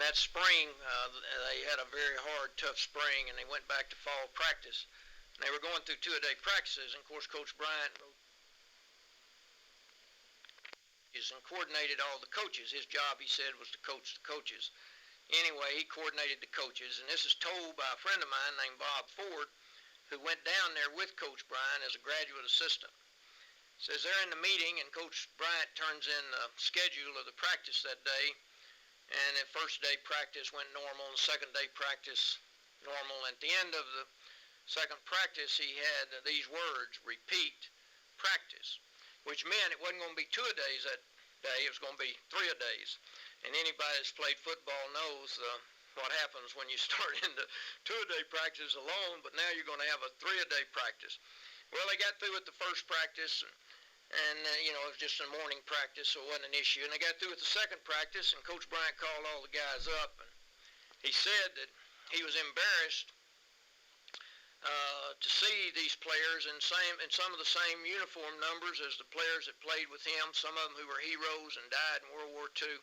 And that spring, they had a very hard, tough spring, and they went back to fall practice. And they were going through two-a-day practices, and of course Coach Bryant and coordinated all the coaches. His job, he said, was to coach the coaches. Anyway, he coordinated the coaches, and this is told by a friend of mine named Bob Ford, who went down there with Coach Bryant as a graduate assistant. Says they're in the meeting, and Coach Bryant turns in the schedule of the practice that day, and the first day practice went normal, and the second day practice normal. At the end of the second practice, he had these words: repeat practice, which meant it wasn't going to be two-a-days that day, it was going to be three-a-days. And anybody that's played football knows what happens when you start into two-a-day practice alone, but now you're going to have a three-a-day practice. Well, they got through with the first practice, and it was just a morning practice, so it wasn't an issue. And they got through with the second practice, and Coach Bryant called all the guys up, and he said that he was embarrassed to see these players in some of the same uniform numbers as the players that played with him, some of them who were heroes and died in World War II.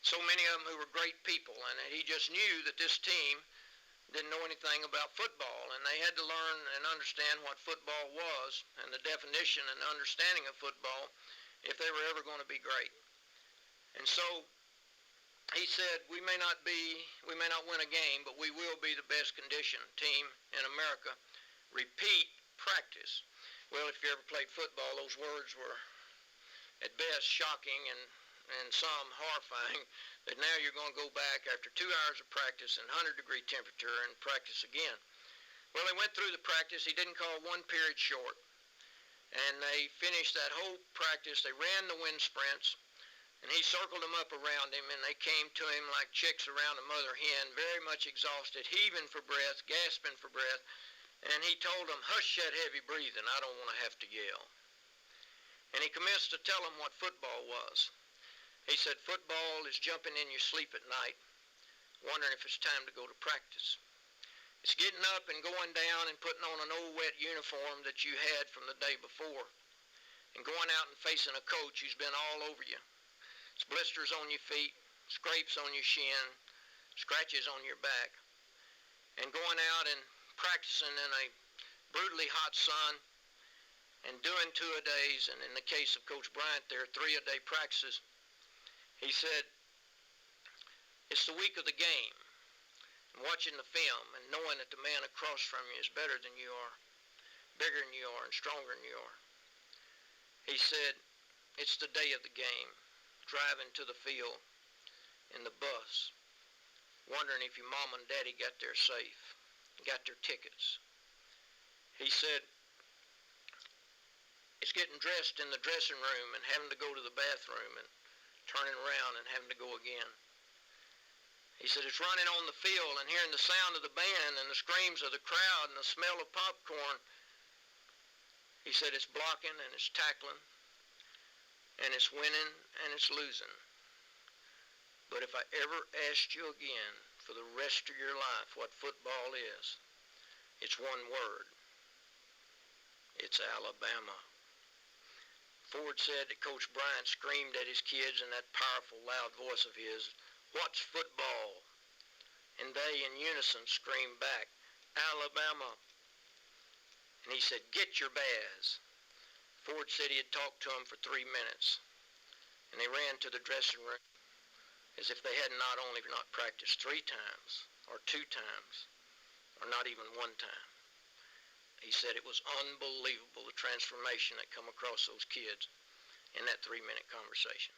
So many of them who were great people, and he just knew that this team didn't know anything about football, and they had to learn and understand what football was and the definition and understanding of football if they were ever going to be great. And so he said, we may not win a game, but we will be the best conditioned team in America. Repeat practice. Well, if you ever played football, those words were at best shocking and some horrifying, that now you're going to go back after 2 hours of practice in 100-degree temperature and practice again. Well, they went through the practice. He didn't call one period short. And they finished that whole practice. They ran the wind sprints, and he circled them up around him, and they came to him like chicks around a mother hen, very much exhausted, heaving for breath, gasping for breath. And he told them, hush that heavy breathing, I don't want to have to yell. And he commenced to tell them what football was. He said, football is jumping in your sleep at night, wondering if it's time to go to practice. It's getting up and going down and putting on an old wet uniform that you had from the day before, and going out and facing a coach who's been all over you. It's blisters on your feet, scrapes on your shin, scratches on your back, and going out and practicing in a brutally hot sun and doing two-a-days, and in the case of Coach Bryant, there are three-a-day practices. He said, it's the week of the game, and watching the film and knowing that the man across from you is better than you are, bigger than you are, and stronger than you are. He said, it's the day of the game, driving to the field in the bus, wondering if your mom and daddy got there safe, got their tickets. He said, it's getting dressed in the dressing room and having to go to the bathroom and turning around and having to go again. He said, it's running on the field and hearing the sound of the band and the screams of the crowd and the smell of popcorn. He said, it's blocking and it's tackling and it's winning and it's losing. But if I ever asked you again for the rest of your life what football is, it's one word. It's Alabama. Ford said that Coach Bryant screamed at his kids in that powerful, loud voice of his, what's football? And they in unison screamed back, Alabama. And he said, get your Baz. Ford said he had talked to him for 3 minutes, and they ran to the dressing room as if they had not only not practiced 3 times, or 2 times, or not even 1 time. He said it was unbelievable, the transformation that come across those kids in that 3-minute conversation.